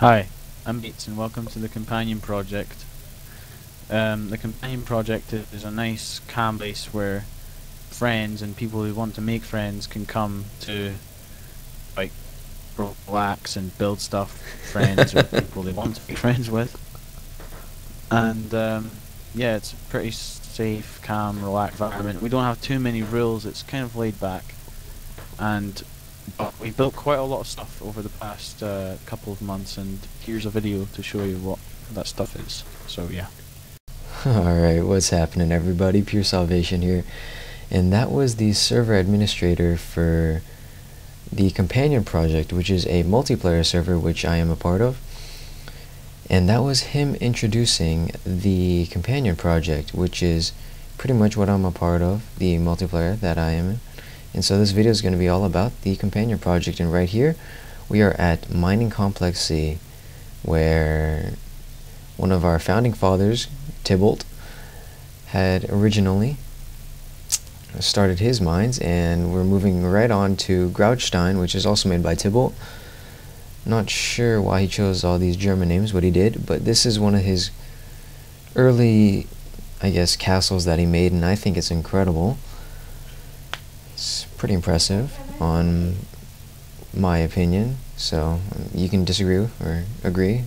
Hi, I'm Bates and welcome to the Companion Project. The Companion Project is a nice calm place where friends and people who want to make friends can come to like relax and build stuff, friends or people they want to be friends with. And yeah, it's a pretty safe, calm, relaxed environment. We don't have too many rules, it's kind of laid back. And but we built quite a lot of stuff over the past couple of months, and here's a video to show you what that stuff is. So yeah. Alright, what's happening everybody? PureSalvation here. And that was the server administrator for the Companion Project, which is a multiplayer server which I am a part of. And that was him introducing the Companion Project, which is pretty much what I'm a part of, the multiplayer that I am in. And so this video is going to be all about the Companion Project, and right here we are at Mining Complex C, where one of our founding fathers, Tybalt, had originally started his mines, and we're moving right on to Grautstein, which is also made by Tybalt. Not sure why he chose all these German names, but he did, but this is one of his early, I guess, castles that he made, and I think it's incredible. It's pretty impressive, on my opinion, so you can disagree or agree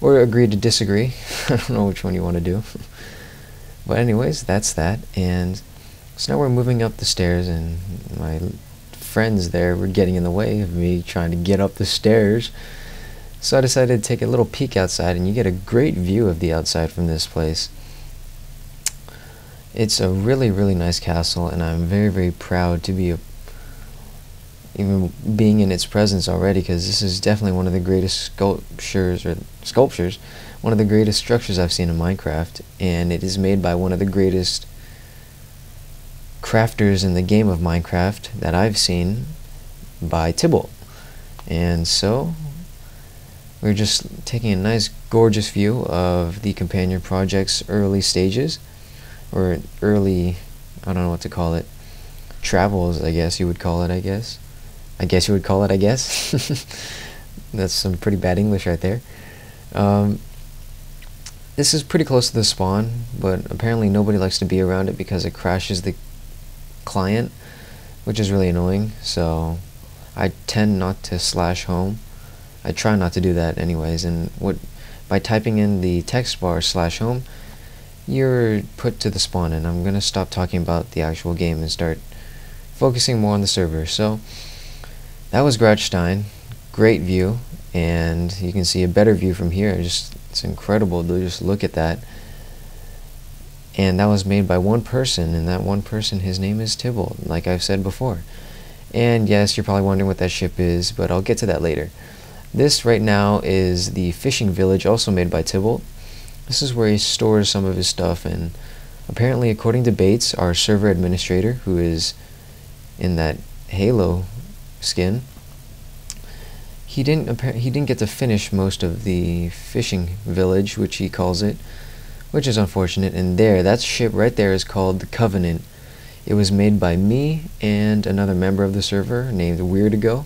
to disagree. I don't know which one you want to do. But anyways, that's that. And so now we're moving up the stairs, and my friends there were getting in the way of me trying to get up the stairs. So I decided to take a little peek outside, and you get a great view of the outside from this place. It's a really, really nice castle, and I'm very, very proud to be even being in its presence already, because this is definitely one of the greatest sculptures, one of the greatest structures I've seen in Minecraft, and it is made by one of the greatest crafters in the game of Minecraft that I've seen, by Tybalt. And so we're just taking a nice, gorgeous view of the Companion Project's early stages, or early, I don't know what to call it, travels, I guess you would call it, I guess you would call it, I guess. That's some pretty bad English right there. This is pretty close to the spawn, but apparently nobody likes to be around it because it crashes the client, which is really annoying, so I tend not to slash home. I try not to do that anyways, and by typing in the text bar /home, you're put to the spawn, and I'm gonna stop talking about the actual game and start focusing more on the server. So that was Grautstein, great view, and you can see a better view from here. It's incredible to just look at that. And that was made by one person, and that one person, his name is Tybalt, like I've said before. And yes, you're probably wondering what that ship is, but I'll get to that later. This right now is the fishing village, also made by Tybalt. This is where he stores some of his stuff, and apparently, according to Bates, our server administrator, who is in that Halo skin, he didn't get to finish most of the fishing village, which he calls it, which is unfortunate. And that ship right there is called the Covenant. It was made by me and another member of the server named Weirdago.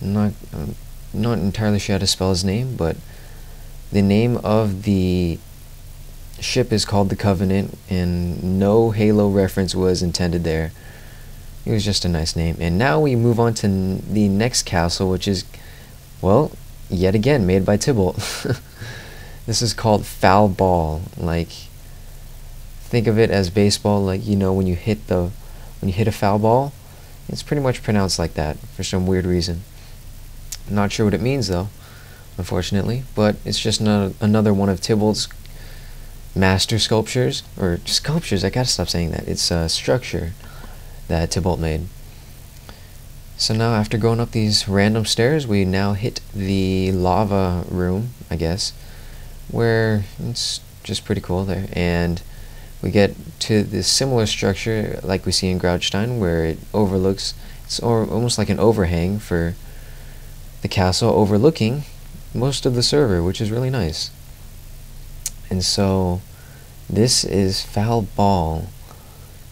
I'm not entirely sure how to spell his name, but the name of the ship is called the Covenant, and no Halo reference was intended there. It was just a nice name. And now we move on to the next castle, which is, well, yet again made by Tybalt. This is called Foul Ball. Like, think of it as baseball, like, you know, when you hit a foul ball, it's pretty much pronounced like that for some weird reason. I'm not sure what it means though, unfortunately, but it's just another one of Tybalt's master sculptures, or sculptures, I gotta stop saying that. It's a structure that Tybalt made. So now, after going up these random stairs, we now hit the lava room, I guess, where it's just pretty cool there, and we get to this similar structure like we see in Grautstein, where it overlooks, it's almost like an overhang for the castle, overlooking most of the server, which is really nice. And so this is Foul Ball.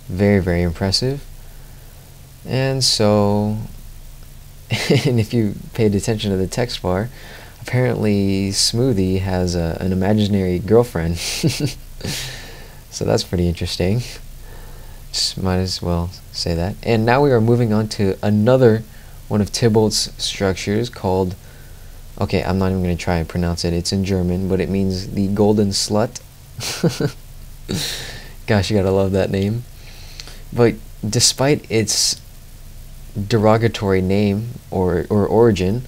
Very, very impressive. And so, and if you paid attention to the text bar, Apparently, Smoothie has an imaginary girlfriend. So that's pretty interesting. Just might as well say that. And now we are moving on to another one of Tybalt's structures called, okay, I'm not even going to try and pronounce it. It's in German, but it means the Golden Slut. Gosh, you gotta love that name. But despite its derogatory name or origin,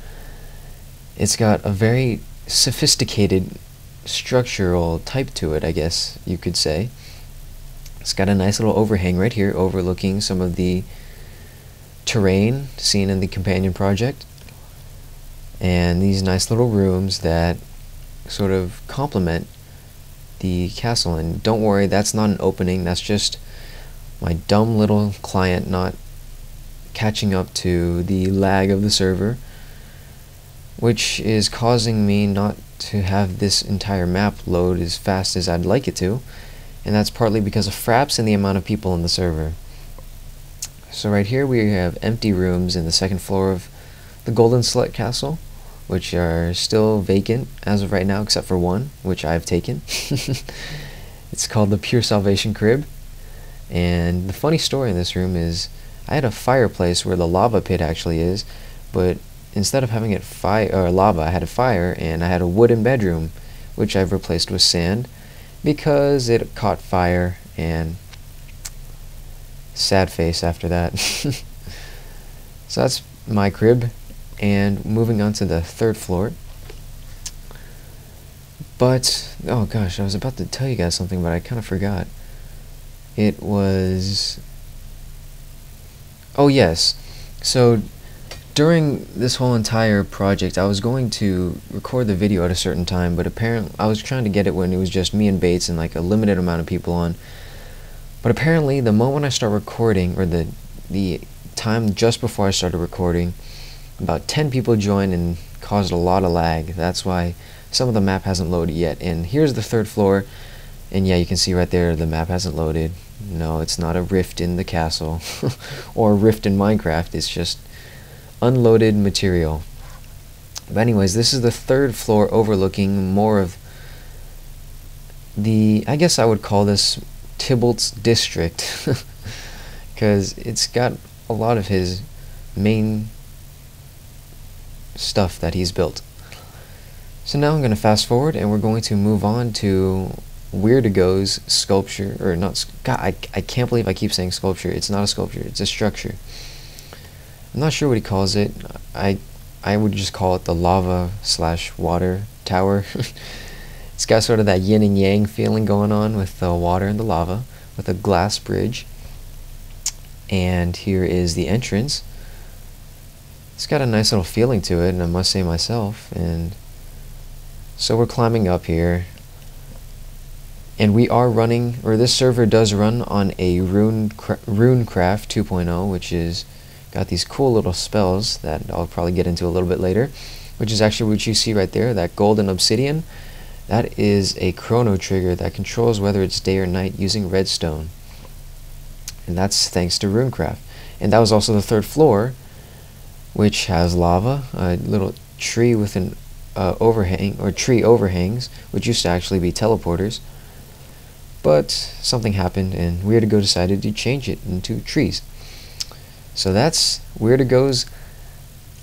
it's got a very sophisticated structural type to it, I guess you could say. It's got a nice little overhang right here overlooking some of the terrain seen in the companion project, and these nice little rooms that sort of complement the castle. And don't worry, that's not an opening, that's just my dumb little client not catching up to the lag of the server, which is causing me not to have this entire map load as fast as I'd like it to, and that's partly because of fraps and the amount of people in the server. So right here we have empty rooms in the second floor of the Golden Slut Castle, which are still vacant as of right now, except for one, which I've taken. It's called the PureSalvation crib. And the funny story in this room is I had a fireplace where the lava pit actually is, but instead of having it lava, I had a fire, and I had a wooden bedroom, which I've replaced with sand because it caught fire, and sad face after that. So that's my crib, and moving on to the third floor. But, oh gosh, I was about to tell you guys something, but I kind of forgot. It was, oh yes, so during this whole entire project I was going to record the video at a certain time, but apparently I was trying to get it when it was just me and Bates and like a limited amount of people on. But apparently the moment I start recording, or the time just before I started recording, about 10 people joined and caused a lot of lag. That's why some of the map hasn't loaded yet. And here's the third floor, and yeah, you can see right there the map hasn't loaded. No, it's not a rift in the castle or a rift in Minecraft, it's just unloaded material. But anyways, this is the third floor overlooking more of the, I guess I would call this Tybalt's district, because it's got a lot of his main stuff that he's built. So now I'm going to fast forward, and we're going to move on to Weird-to-Go's sculpture, or not, God, I can't believe I keep saying sculpture. It's not a sculpture, it's a structure. I'm not sure what he calls it. I would just call it the lava/water tower. It's got sort of that yin and yang feeling going on with the water and the lava, with a glass bridge. And here is the entrance. It's got a nice little feeling to it, and I must say myself. And so we're climbing up here, and we are running, or this server does run on a Runecraft 2.0, which is got these cool little spells that I'll probably get into a little bit later, which is actually what you see right there, that golden obsidian. That is a chrono trigger that controls whether it's day or night using redstone, and that's thanks to Runecraft. And that was also the third floor, which has lava, a little tree with an overhang, or tree overhangs, which used to actually be teleporters, but something happened and Weird-to-Go decided to change it into trees. So that's Weird-to-Go's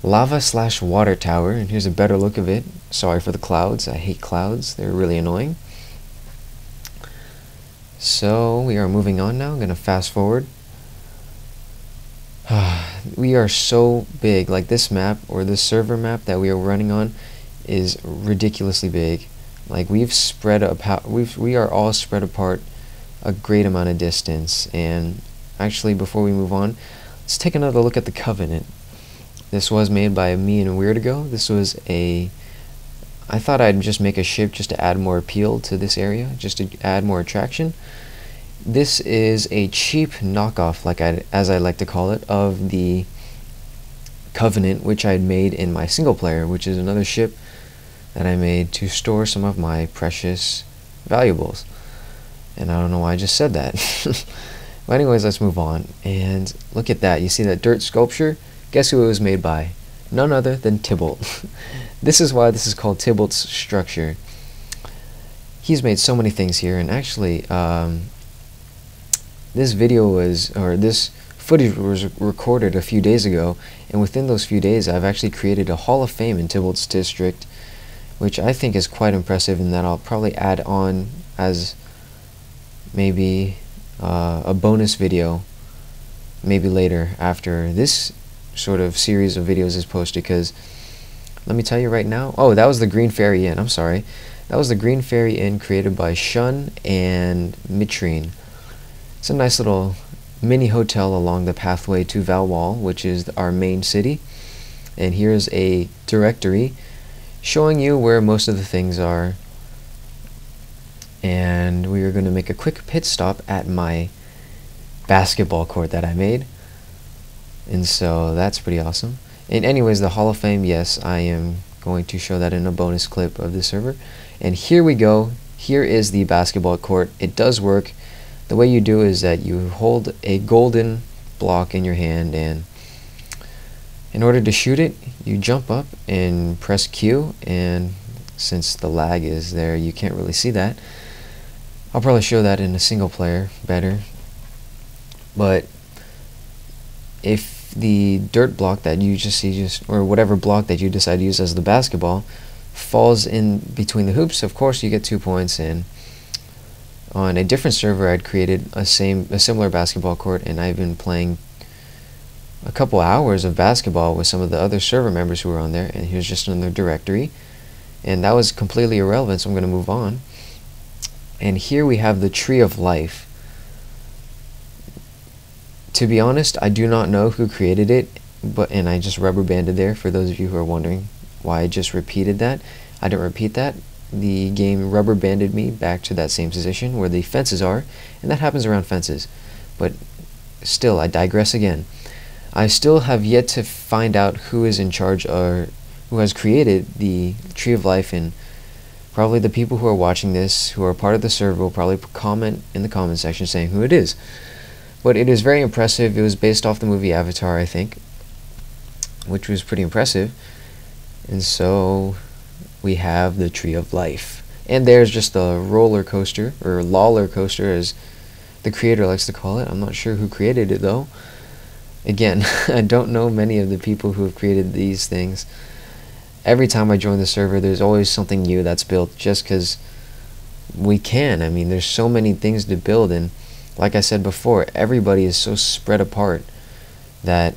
lava/water tower, and here's a better look of it. Sorry for the clouds, I hate clouds, they're really annoying. So we are moving on now. I'm going to fast forward. We are so big, like this map, or this server map that we are running on, is ridiculously big. Like we are all spread apart a great amount of distance. And actually, before we move on, let's take another look at the Covenant. This was made by me and Weird-to-Go. This was I thought I'd just make a ship just to add more appeal to this area, just to add more attraction. This is a cheap knockoff, as I like to call it, of the Covenant, which I had made in my single player, which is another ship that I made to store some of my precious valuables. And I don't know why I just said that. But anyways, let's move on. And look at that. You see that dirt sculpture? Guess who it was made by? none other than Tybalt. This is why this is called Tybalt's structure. He's made so many things here, and actually this footage was recorded a few days ago, and within those few days I've actually created a Hall of Fame in Tybalt's district, which I think is quite impressive, and that I'll probably add on as maybe a bonus video maybe later after this sort of series of videos is posted, because let me tell you right now, oh, that was the Green Fairy Inn, I'm sorry. That was the Green Fairy Inn created by Shun and Mitrine. It's a nice little mini hotel along the pathway to Valwall, which is our main city. And here's a directory showing you where most of the things are. And we are going to make a quick pit stop at my basketball court that I made. And so that's pretty awesome. And anyways, the Hall of Fame, yes, I am going to show that in a bonus clip of the server. And here we go. Here is the basketball court. It does work. The way you do is that you hold a golden block in your hand, and in order to shoot it, you jump up and press Q, and since the lag is there, you can't really see that. I'll probably show that in a single player better. But if the dirt block that you just see, or whatever block that you decide to use as the basketball, falls in between the hoops, of course you get 2 points. And on a different server, I'd created a similar basketball court, and I've been playing a couple hours of basketball with some of the other server members who were on there. And here's just another directory, and that was completely irrelevant, so I'm going to move on. And here we have the Tree of Life. To be honest, I do not know who created it, and I just rubber banded there. For those of you who are wondering why I just repeated that, I didn't repeat that. The game rubber banded me back to that same position where the fences are, and that happens around fences. But still, I digress again. I still have yet to find out who is in charge, or who has created the Tree of Life, and probably the people who are watching this, who are part of the server, will probably comment in the comment section saying who it is. But it is very impressive. It was based off the movie Avatar, I think, which was pretty impressive. And so we have the Tree of Life. And there's just a roller coaster, or lawler coaster as the creator likes to call it. I'm not sure who created it though. Again, I don't know many of the people who have created these things. Every time I join the server, there's always something new that's built, just because we can. I mean, there's so many things to build, and like I said before, everybody is so spread apart that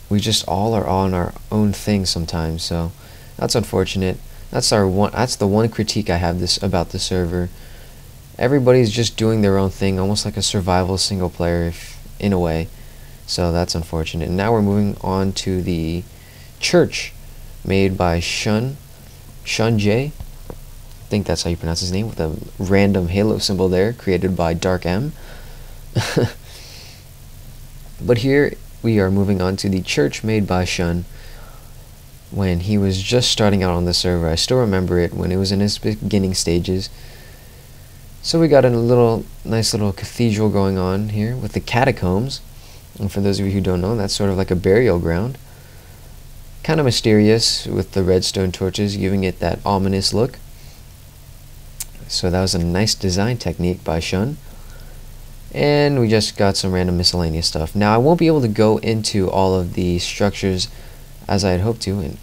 we just all are on our own thing sometimes. So that's unfortunate. That's the one critique I have about the server. Everybody's just doing their own thing, almost like a survival single player in a way. So that's unfortunate. And now we're moving on to the church made by Shun J. I think that's how you pronounce his name, with a random halo symbol there, created by Dark M. But here we are moving on to the church made by Shun when he was just starting out on the server. I still remember it when it was in its beginning stages. So we got a nice little cathedral going on here with the catacombs. And for those of you who don't know, that's sort of like a burial ground. Kind of mysterious with the redstone torches, giving it that ominous look. So that was a nice design technique by Shun. And we just got some random miscellaneous stuff. Now I won't be able to go into all of the structures as I had hoped to,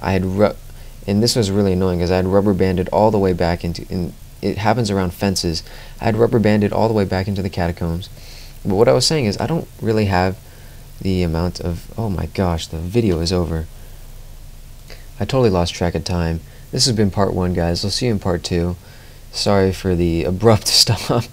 and this was really annoying because I had rubber banded all the way back into, and it happens around fences. I had rubber banded all the way back into the catacombs. But what I was saying is I don't really have the amount of, oh my gosh, the video is over. I totally lost track of time. This has been part 1, guys. I'll see you in part 2. Sorry for the abrupt stop.